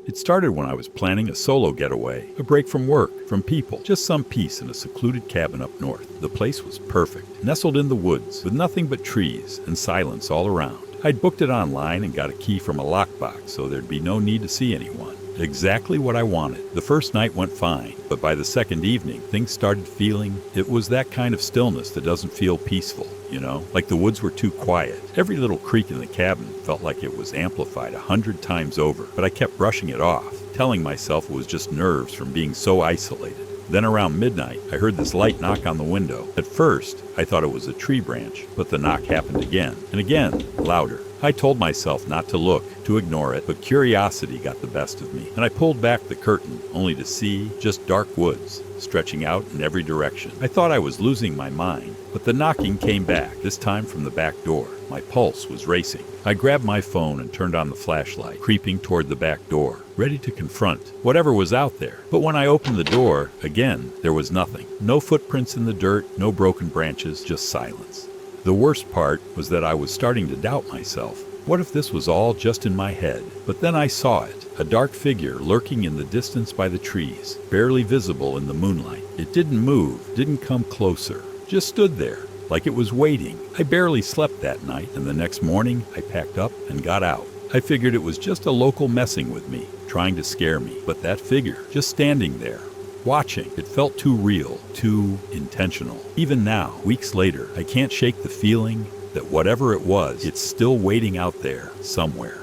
It started when I was planning a solo getaway, a break from work, from people, just some peace in a secluded cabin up north. The place was perfect, nestled in the woods, with nothing but trees and silence all around. I'd booked it online and got a key from a lockbox, so there'd be no need to see anyone. Exactly what I wanted. The first night went fine, but by the second evening, things started feeling, it was that kind of stillness that doesn't feel peaceful, like the woods were too quiet. Every little creak in the cabin felt like it was amplified 100 times over, but I kept brushing it off, telling myself it was just nerves from being so isolated. Then around midnight, I heard this light knock on the window. At first, I thought it was a tree branch, but the knock happened again, and again, louder. I told myself not to look, to ignore it, but curiosity got the best of me, and I pulled back the curtain, only to see just dark woods, stretching out in every direction. I thought I was losing my mind, but the knocking came back, this time from the back door. My pulse was racing. I grabbed my phone and turned on the flashlight, creeping toward the back door, ready to confront whatever was out there. But when I opened the door, again, there was nothing. No footprints in the dirt, no broken branches, just silence. The worst part was that I was starting to doubt myself. What if this was all just in my head? But then I saw it, a dark figure lurking in the distance by the trees, barely visible in the moonlight. It didn't move, didn't come closer, just stood there, like it was waiting. I barely slept that night, and the next morning I packed up and got out. I figured it was just a local messing with me, trying to scare me. But that figure, just standing there, watching, it felt too real, too intentional. Even now, weeks later, I can't shake the feeling that whatever it was, it's still waiting out there somewhere.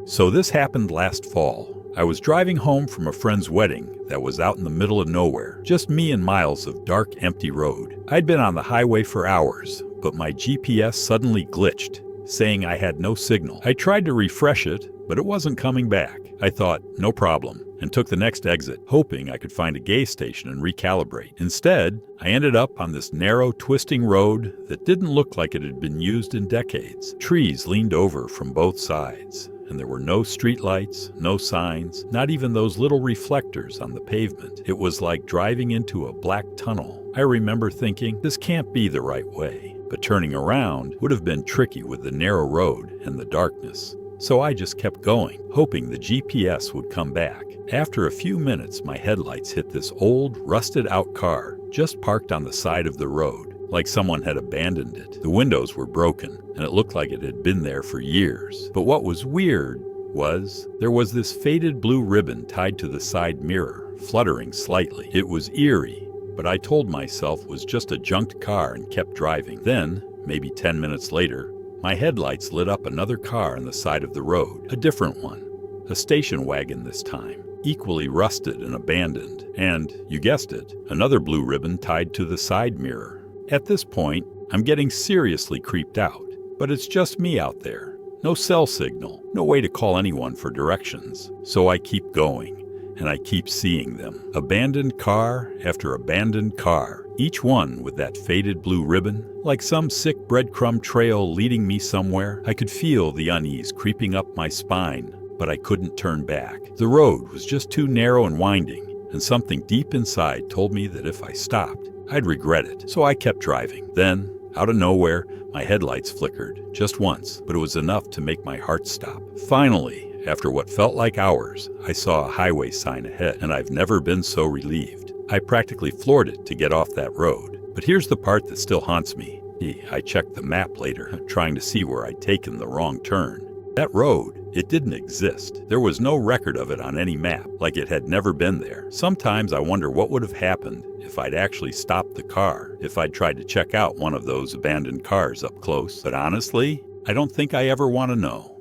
So this happened last fall. I was driving home from a friend's wedding that was out in the middle of nowhere, just me and miles of dark, empty road. I'd been on the highway for hours, but my GPS suddenly glitched, saying I had no signal. I tried to refresh it, but it wasn't coming back. I thought, no problem, and took the next exit, hoping I could find a gas station and recalibrate. Instead, I ended up on this narrow, twisting road that didn't look like it had been used in decades. Trees leaned over from both sides, and there were no streetlights, no signs, not even those little reflectors on the pavement. It was like driving into a black tunnel. I remember thinking, this can't be the right way. But turning around would have been tricky with the narrow road and the darkness. So I just kept going, hoping the GPS would come back. After a few minutes, my headlights hit this old, rusted-out car, just parked on the side of the road, like someone had abandoned it. The windows were broken, and it looked like it had been there for years. But what was weird was, there was this faded blue ribbon tied to the side mirror, fluttering slightly. It was eerie, but I told myself it was just a junked car and kept driving. Then, maybe 10 minutes later, my headlights lit up another car on the side of the road, a different one, a station wagon this time, equally rusted and abandoned, and, you guessed it, another blue ribbon tied to the side mirror. At this point, I'm getting seriously creeped out, but it's just me out there. No cell signal, no way to call anyone for directions. So I keep going, and I keep seeing them. Abandoned car after abandoned car, each one with that faded blue ribbon, like some sick breadcrumb trail leading me somewhere. I could feel the unease creeping up my spine, but I couldn't turn back. The road was just too narrow and winding, and something deep inside told me that if I stopped, I'd regret it. So I kept driving. Then, out of nowhere, my headlights flickered, just once, but it was enough to make my heart stop. Finally, after what felt like hours, I saw a highway sign ahead, and I've never been so relieved. I practically floored it to get off that road. But here's the part that still haunts me. I checked the map later, trying to see where I'd taken the wrong turn. That road, it didn't exist. There was no record of it on any map, like it had never been there. Sometimes I wonder what would have happened if I'd actually stopped the car, if I'd tried to check out one of those abandoned cars up close. But honestly, I don't think I ever want to know.